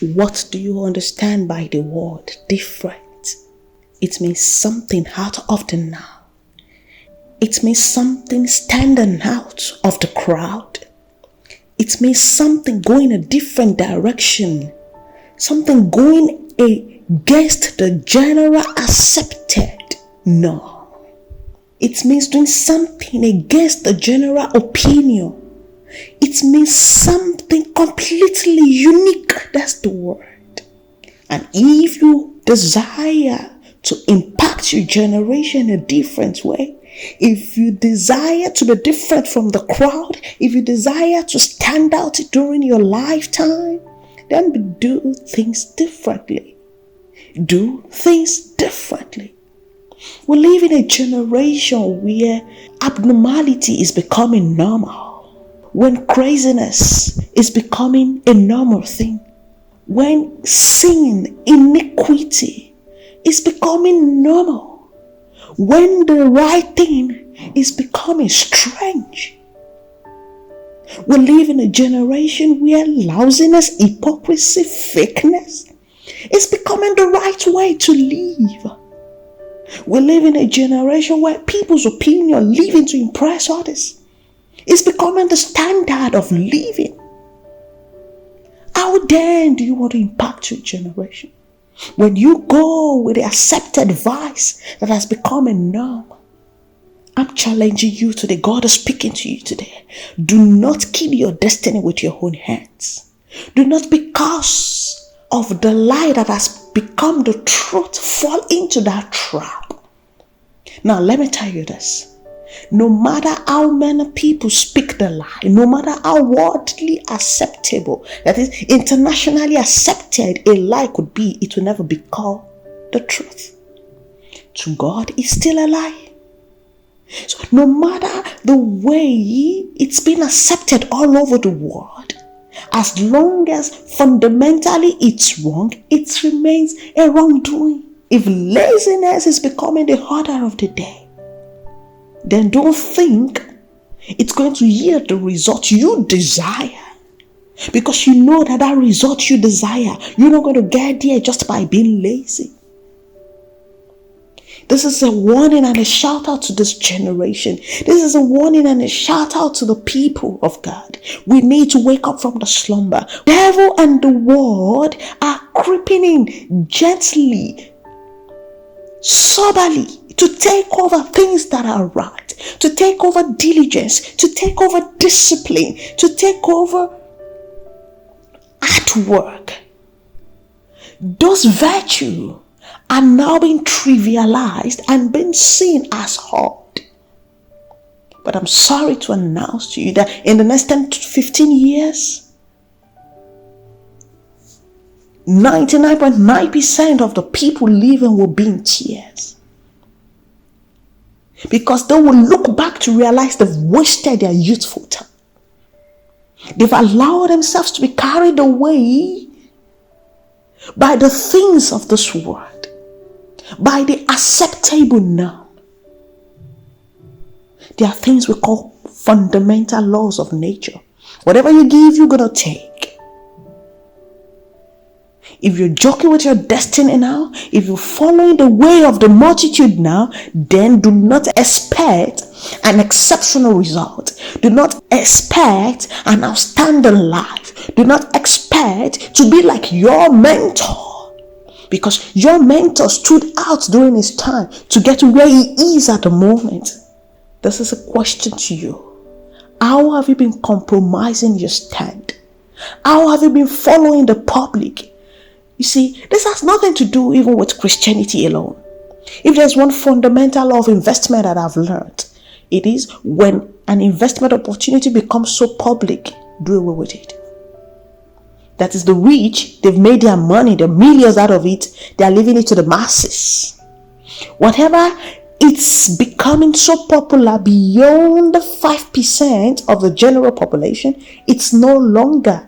What do you understand by the word different? It means something out of the norm. It means something standing out of the crowd. It means something going a different direction. Something going against the general accepted norm. It means doing something against the general opinion. It means something completely unique. That's the word. And if you desire to impact your generation in a different way, if you desire to be different from the crowd, if you desire to stand out during your lifetime, then do things differently. Do things differently. We live in a generation where abnormality is becoming normal. When craziness is becoming a normal thing. When sin, iniquity is becoming normal. When the right thing is becoming strange. We live in a generation where lousiness, hypocrisy, fakeness is becoming the right way to live. We live in a generation where people's opinion, living to impress others, is becoming the standard of living. How then do you want to impact your generation? When you go with the accepted vice that has become a norm, I'm challenging you today. God is speaking to you today. Do not keep your destiny with your own hands. Do not, because of the lie that has become the truth, fall into that trap. Now, let me tell you this. No matter how many people speak the lie, no matter how worldly acceptable, that is internationally accepted a lie could be, it will never be called the truth. To God, it's still a lie. So no matter the way it's been accepted all over the world, as long as fundamentally it's wrong, it remains a wrongdoing. If laziness is becoming the order of the day, then don't think it's going to yield the result you desire. Because you know that result you desire, you're not going to get there just by being lazy. This is a warning and a shout out to this generation. This is a warning and a shout out to the people of God. We need to wake up from the slumber. The devil and the world are creeping in gently, soberly, to take over things that are right, to take over diligence, to take over discipline, to take over artwork. Those virtues are now being trivialized and being seen as hard. But I'm sorry to announce to you that in the next 10 to 15 years, 99.9% of the people living will be in tears. Because they will look back to realize they've wasted their youthful time. They've allowed themselves to be carried away by the things of this world, by the acceptable norm. There are things we call fundamental laws of nature. Whatever you give, you're going to take. If you're joking with your destiny now, if you're following the way of the multitude now, then do not expect an exceptional result. Do not expect an outstanding life. Do not expect to be like your mentor, because your mentor stood out during his time to get to where he is at the moment. This is a question to you. How have you been compromising your stand? How have you been following the public? You see, this has nothing to do even with Christianity alone. If there's one fundamental law of investment that I've learned, it is when an investment opportunity becomes so public, do away with it. That is the rich, they've made their money, the millions out of it, they are leaving it to the masses. Whatever it's becoming so popular beyond the 5% of the general population, it's no longer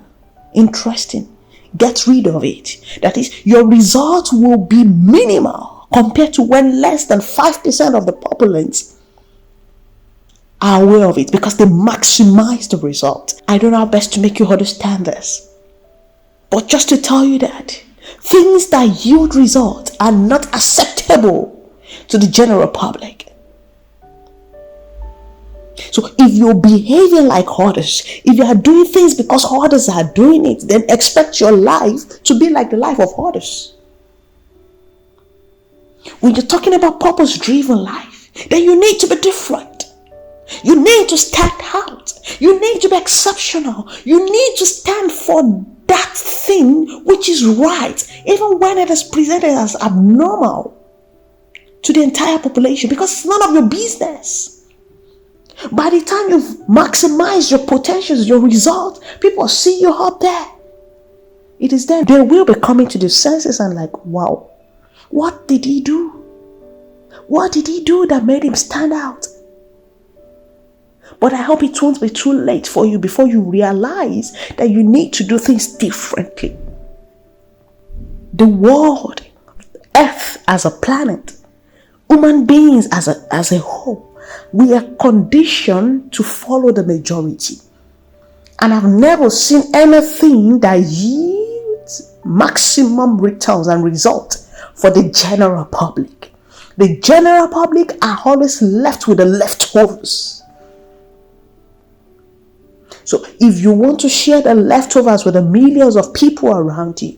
interesting. Get rid of it. That is, your result will be minimal compared to when less than 5% of the populace are aware of it, because they maximize the result. I don't know how best to make you understand this. But just to tell you that things that yield results are not acceptable to the general public. So if you're behaving like others, if you are doing things because others are doing it, then expect your life to be like the life of others. When you're talking about purpose-driven life, then you need to be different. You need to stand out. You need to be exceptional. You need to stand for that thing which is right, even when it is presented as abnormal to the entire population, because it's none of your business. By the time you've maximized your potentials, your results, people see you up there. It is then they will be coming to the senses and like, wow, what did he do? What did he do that made him stand out? But I hope it won't be too late for you before you realize that you need to do things differently. The world, Earth as a planet, human beings as a whole, we are conditioned to follow the majority. And I've never seen anything that yields maximum returns and results for the general public. The general public are always left with the leftovers. So if you want to share the leftovers with the millions of people around you,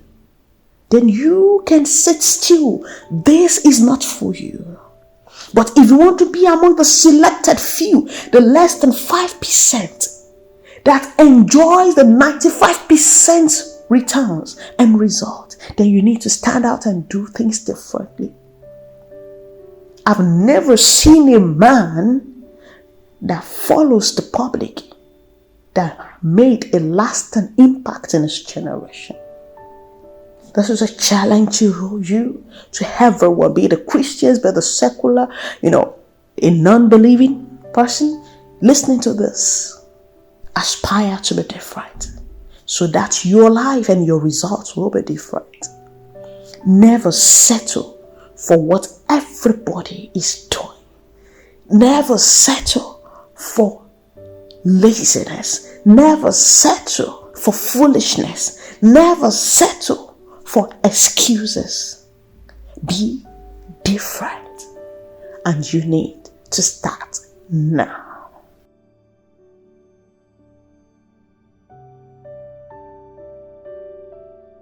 then you can sit still. This is not for you. But if you want to be among the selected few, the less than 5% that enjoys the 95% returns and results, then you need to stand out and do things differently. I've never seen a man that follows the public that made a lasting impact in his generation. This is a challenge to you, to everyone, be it the Christians, be it the secular, a non-believing person. Listening to this, aspire to be different so that your life and your results will be different. Never settle for what everybody is doing. Never settle for laziness. Never settle for foolishness. Never settle for excuses. Be different, and you need to start now.